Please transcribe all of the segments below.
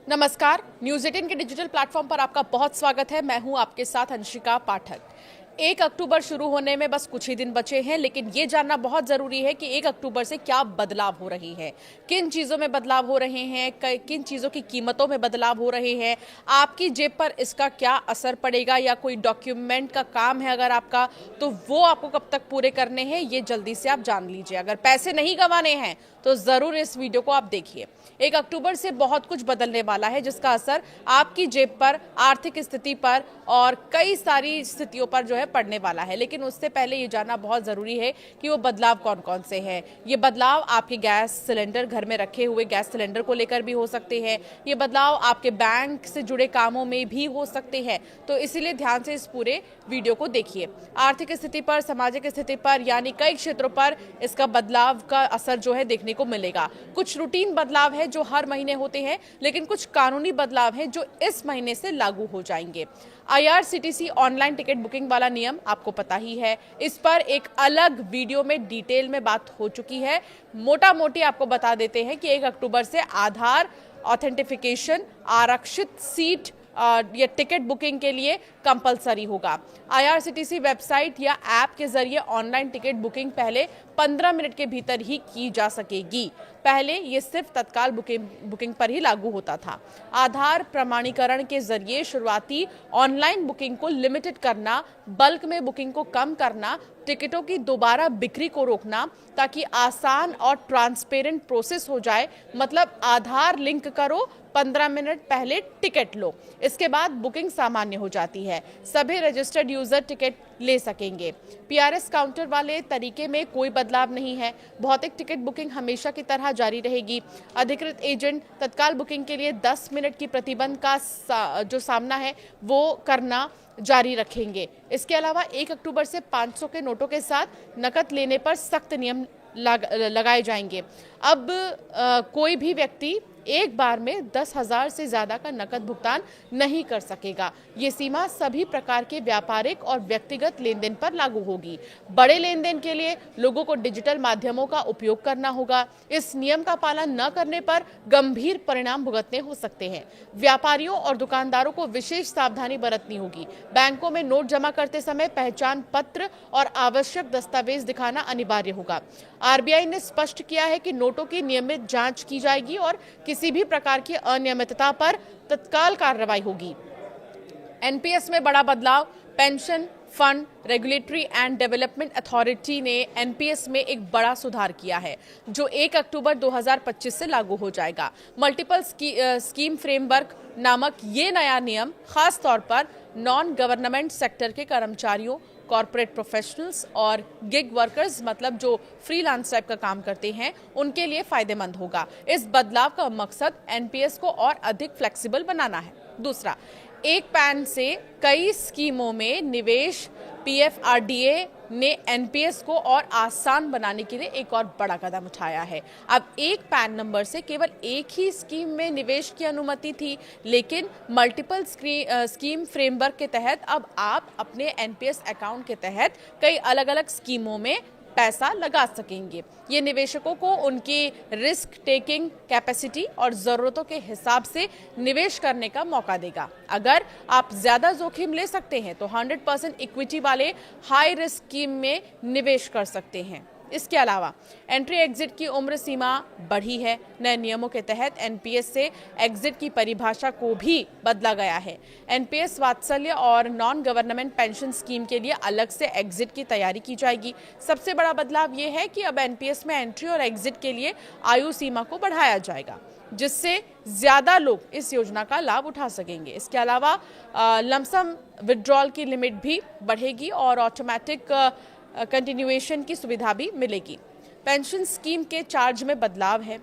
नमस्कार, न्यूज़ 18 के digital platform पर आपका बहुत स्वागत है। मैं हूं आपके साथ अंशिका पाठक। 1 अक्टूबर शुरू होने में बस कुछ ही दिन बचे हैं, लेकिन ये जानना बहुत ज़रूरी है कि 1 अक्टूबर से क्या बदलाव हो रही है, किन चीज़ों में बदलाव हो रहे हैं, किन चीज़ों की कीमतों में बदलाव हो रहे हैं, आपकी जेब पर इसका क्या असर पड़ेगा, या कोई डॉक्यूमेंट का काम है अगर आपका, तो वो आपको कब तक पूरे करने हैं, ये जल्दी से आप जान लीजिए। अगर पैसे नहीं गंवाने हैं तो ज़रूर इस वीडियो को आप देखिए। 1 अक्टूबर से बहुत कुछ बदलने वाला है, जिसका असर आपकी जेब पर, आर्थिक स्थिति पर और कई सारी स्थितियों पर जो है पड़ने वाला है। लेकिन उससे पहले ये जानना बहुत ज़रूरी है कि वो बदलाव कौन कौन से हैं। ये बदलाव आपके गैस सिलेंडर, घर में रखे हुए गैस सिलेंडर को लेकर भी हो सकते हैं। ये बदलाव आपके बैंक से जुड़े कामों में भी हो सकते हैं। तो इसीलिए ध्यान से इस पूरे वीडियो को देखिए। आर्थिक स्थिति पर, सामाजिक स्थिति पर, यानी कई क्षेत्रों पर इसका बदलाव का असर जो है देखने को मिलेगा। कुछ रूटीन बदलाव है जो हर महीने होते हैं, लेकिन कुछ कानूनी बदलाव हैं जो इस महीने से लागू हो जाएंगे। IRCTC ऑनलाइन टिकट बुकिंग वाला नियम आपको पता ही है। इस पर एक अलग वीडियो में डिटेल में बात हो चुकी है। मोटा मोटी आपको बता देते हैं कि 1 अक्टूबर से आधार ऑथेंटिफिकेशन आरक्षित सीट या टिकट बुकिंग के लिए कंपलसरी होगा। IRCTC वेबसाइट या ऐप के जरिए ऑनलाइन टिकट बुकिंग पहले 15 मिनट के भीतर ही की जा सकेगी। पहले ये सिर्फ तत्काल बुकिंग पर ही लागू होता था। आधार प्रमाणीकरण के जरिए शुरुआती ऑनलाइन बुकिंग को लिमिटेड करना, बल्क में बुकिंग को कम करना, टिकटों की दोबारा बिक्री को रोकना, ताकि आसान और ट्रांसपेरेंट प्रोसेस हो जाए। मतलब आधार लिंक करो, 15 मिनट पहले टिकट लो, इसके बाद बुकिंग सामान्य हो जाती है। सभी रजिस्टर्ड यूजर टिकट ले सकेंगे। PRS काउंटर वाले तरीके में कोई बदलाव नहीं है। भौतिक टिकट बुकिंग हमेशा की तरह जारी रहेगी। अधिकृत एजेंट तत्काल बुकिंग के लिए 10 मिनट की प्रतिबंध का जो सामना है वो करना जारी रखेंगे। इसके अलावा 1 अक्टूबर से 500 के नोटों के साथ नकद लेने पर सख्त नियम लगाए जाएंगे। अब कोई भी व्यक्ति एक बार में 10,000 से ज्यादा का नकद भुगतान नहीं कर सकेगा। ये सीमा सभी प्रकार के व्यापारिक और व्यक्तिगत लेन देन पर लागू होगी। बड़े लेन देन के लिए लोगों को डिजिटल माध्यमों का उपयोग करना होगा। इस नियम का पालन न करने पर गंभीर परिणाम भुगतने हो सकते हैं। व्यापारियों और दुकानदारों को विशेष सावधानी बरतनी होगी। बैंकों में नोट जमा करते समय पहचान पत्र और आवश्यक दस्तावेज दिखाना अनिवार्य होगा। RBI ने स्पष्ट किया है कि नोटों की नियमित जांच की जाएगी और किसी भी प्रकार की अनियमितता पर तत्काल कार्रवाई होगी। NPS में बड़ा बदलाव। Pension fund regulatory and development authority ने NPS में एक बड़ा सुधार किया है, जो 1 अक्टूबर 2025 से लागू हो जाएगा। मल्टीपल स्कीम फ्रेमवर्क नामक ये नया नियम खास तौर पर नॉन गवर्नमेंट सेक्टर के कर्मचारियों, कॉर्पोरेट प्रोफेशनल्स और गिग वर्कर्स, मतलब जो फ्रीलांस टाइप का काम करते हैं, उनके लिए फायदेमंद होगा। इस बदलाव का मकसद NPS को और अधिक फ्लेक्सिबल बनाना है। दूसरा, एक पैन से कई स्कीमों में निवेश। PFRDA ने NPS को और आसान बनाने के लिए एक और बड़ा कदम उठाया है। अब एक पैन नंबर से केवल एक ही स्कीम में निवेश की अनुमति थी, लेकिन मल्टीपल स्कीम फ्रेमवर्क के तहत अब आप अपने NPS अकाउंट के तहत कई अलग अलग स्कीमों में पैसा लगा सकेंगे। ये निवेशकों को उनकी रिस्क टेकिंग कैपेसिटी और ज़रूरतों के हिसाब से निवेश करने का मौका देगा। अगर आप ज़्यादा जोखिम ले सकते हैं तो 100% इक्विटी वाले हाई रिस्क स्कीम में निवेश कर सकते हैं। इसके अलावा एंट्री एग्जिट की उम्र सीमा बढ़ी है। नए नियमों के तहत NPS से एग्जिट की परिभाषा को भी बदला गया है। NPS वात्सल्य और नॉन गवर्नमेंट पेंशन स्कीम के लिए अलग से एग्जिट की तैयारी की जाएगी। सबसे बड़ा बदलाव ये है कि अब NPS में एंट्री और एग्जिट के लिए आयु सीमा को बढ़ाया जाएगा, जिससे ज्यादा लोग इस योजना का लाभ उठा सकेंगे। इसके अलावा लमसम विड्रॉल की लिमिट भी बढ़ेगी और ऑटोमेटिक कंटिन्यूएशन की सुविधा भी मिलेगी। पेंशन स्कीम के चार्ज में बदलाव है।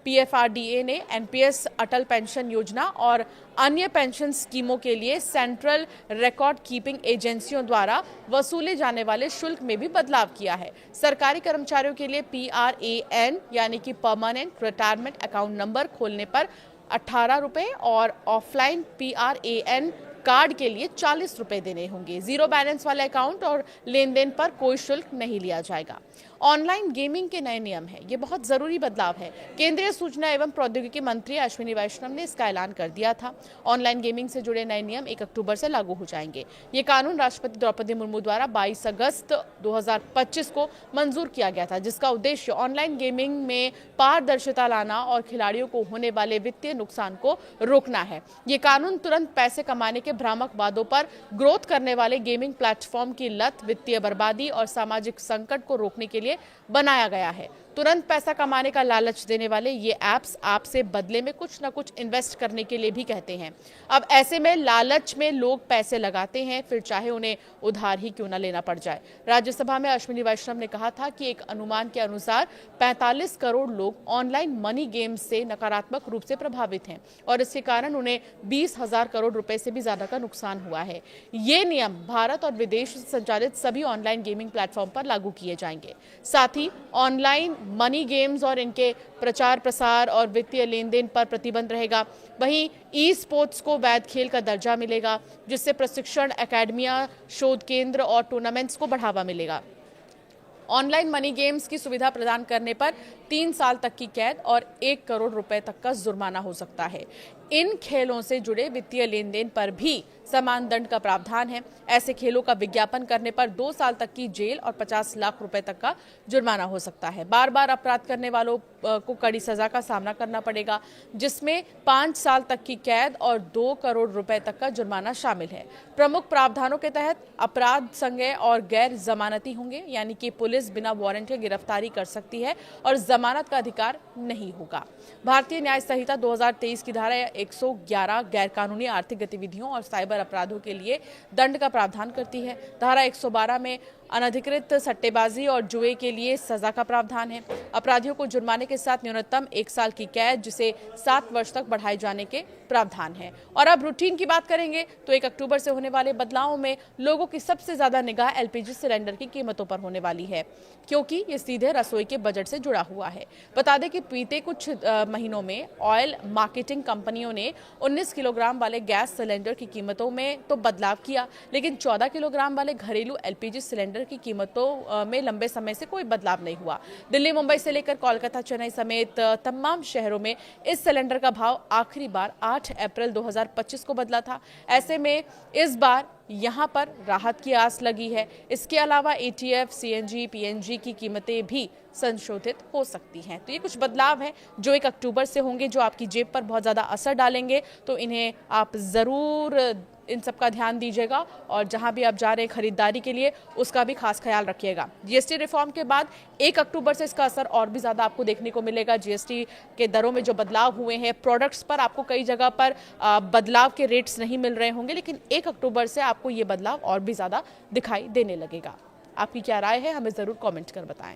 PFRDA ने NPS, अटल पेंशन योजना और अन्य पेंशन स्कीमों के लिए सेंट्रल रिकॉर्ड कीपिंग एजेंसियों द्वारा वसूले जाने वाले शुल्क में भी बदलाव किया है। सरकारी कर्मचारियों के लिए PRAN यानी कि परमानेंट रिटायरमेंट अकाउंट नंबर खोलने पर 18 रुपये और ऑफलाइन PRAN कार्ड के लिए 40 रुपए देने होंगे। जीरो बैलेंस वाले अकाउंट और लेन देन पर कोई शुल्क नहीं लिया जाएगा। ऑनलाइन गेमिंग के नए नियम है, ये बहुत जरूरी बदलाव है। केंद्रीय सूचना एवं प्रौद्योगिकी मंत्री अश्विनी वैष्णव ने इसका ऐलान कर दिया था। ऑनलाइन गेमिंग से जुड़े नए नियम 1 अक्टूबर से लागू हो जाएंगे। ये कानून राष्ट्रपति द्रौपदी मुर्मू द्वारा 22 अगस्त 2025 को मंजूर किया गया था, जिसका उद्देश्य ऑनलाइन गेमिंग में पारदर्शिता लाना और खिलाड़ियों को होने वाले वित्तीय नुकसान को रोकना है। ये कानून तुरंत पैसे कमाने के भ्रामक वादों पर ग्रोथ करने वाले गेमिंग प्लेटफॉर्म की लत, वित्तीय बर्बादी और सामाजिक संकट को रोकने के लिए बनाया गया है। तुरंत पैसा कमाने का लालच देने वाले ये ऐप्स आपसे बदले में कुछ न कुछ इन्वेस्ट करने के लिए भी कहते हैं। अब ऐसे में लालच में लोग पैसे लगाते हैं, फिर चाहे उन्हें उधार ही क्यों न लेना पड़ जाए। राज्यसभा में अश्विनी वैष्णव ने कहा था कि एक अनुमान के अनुसार 45 करोड़ लोग ऑनलाइन मनी गेम्स से नकारात्मक रूप से प्रभावित हैं और इसके कारण उन्हें 20,000 करोड़ रुपए से भी ज्यादा का नुकसान हुआ है। ये नियम भारत और विदेश से संचालित सभी ऑनलाइन गेमिंग प्लेटफॉर्म पर लागू किए जाएंगे। साथ ही ऑनलाइन मनी गेम्स और इनके प्रचार प्रसार और वित्तीय लेन देन पर प्रतिबंध रहेगा। वहीं ई स्पोर्ट्स को वैध खेल का दर्जा मिलेगा, जिससे प्रशिक्षण एकेडमियां, शोध केंद्र और टूर्नामेंट्स को बढ़ावा मिलेगा। ऑनलाइन मनी गेम्स की सुविधा प्रदान करने पर 3 साल तक की कैद और 1 करोड़ रुपए तक का जुर्माना हो सकता है। इन खेलों से जुड़े वित्तीय लेन देन पर भी समान दंड का प्रावधान है। ऐसे खेलों का विज्ञापन करने पर 2 साल तक की जेल और 50 लाख रुपए तक का जुर्माना हो सकता है। बार बार अपराध करने वालों को कड़ी सजा का सामना करना पड़ेगा, जिसमें 5 साल तक की कैद और 2 करोड़ रुपए तक का जुर्माना शामिल है। प्रमुख प्रावधानों के तहत अपराध संज्ञेय और गैर जमानती होंगे, यानी कि पुलिस बिना वारंट के गिरफ्तारी कर सकती है और जमानत का अधिकार नहीं होगा। भारतीय न्याय संहिता 2023 की धारा 111 गैरकानूनी आर्थिक गतिविधियों और साइबर अपराधों के लिए दंड का प्रावधान करती है। धारा 112 में अनधिकृत सट्टेबाजी और जुए के लिए सजा का प्रावधान है। अपराधियों को जुर्माने के साथ न्यूनतम 1 साल की कैद, जिसे 7 वर्ष तक बढ़ाए जाने के प्रावधान है। और अब रूटीन की बात करेंगे तो 1 अक्टूबर से होने वाले बदलावों में लोगों की सबसे ज्यादा निगाह एलपीजी सिलेंडर की कीमतों पर होने वाली है, क्योंकि ये सीधे रसोई के बजट से जुड़ा हुआ है। बता दें कि बीते कुछ महीनों में ऑयल मार्केटिंग कंपनियों ने 19 किलोग्राम वाले गैस सिलेंडर की कीमतों में तो बदलाव किया, लेकिन 14 किलोग्राम वाले घरेलू एलपीजी सिलेंडर की कीमतों में लंबे समय से कोई बदलाव नहीं हुआ। दिल्ली, मुंबई से लेकर कोलकाता, चेन्नई समेत तमाम शहरों में इस सिलेंडर का भाव आखिरी बार 8 अप्रैल 2025 को बदला था। ऐसे में इस बार यहां पर राहत की आस लगी है। इसके अलावा एटीएफ, सीएनजी, पीएनजी की कीमतें भी संशोधित हो सकती हैं। तो ये कुछ बदलाव हैं जो 1 अक्टूबर से होंगे, जो आपकी जेब पर बहुत ज़्यादा असर डालेंगे। तो इन्हें आप ज़रूर इन सब का ध्यान दीजिएगा और जहां भी आप जा रहे हैं खरीदारी के लिए, उसका भी खास ख्याल रखिएगा। जीएसटी रिफॉर्म के बाद 1 अक्टूबर से इसका असर और भी ज़्यादा आपको देखने को मिलेगा। जीएसटी के दरों में जो बदलाव हुए हैं, प्रोडक्ट्स पर आपको कई जगह पर बदलाव के रेट्स नहीं मिल रहे होंगे, लेकिन 1 अक्टूबर से आपको ये बदलाव और भी ज़्यादा दिखाई देने लगेगा। आपकी क्या राय है, हमें ज़रूर कॉमेंट कर बताएं।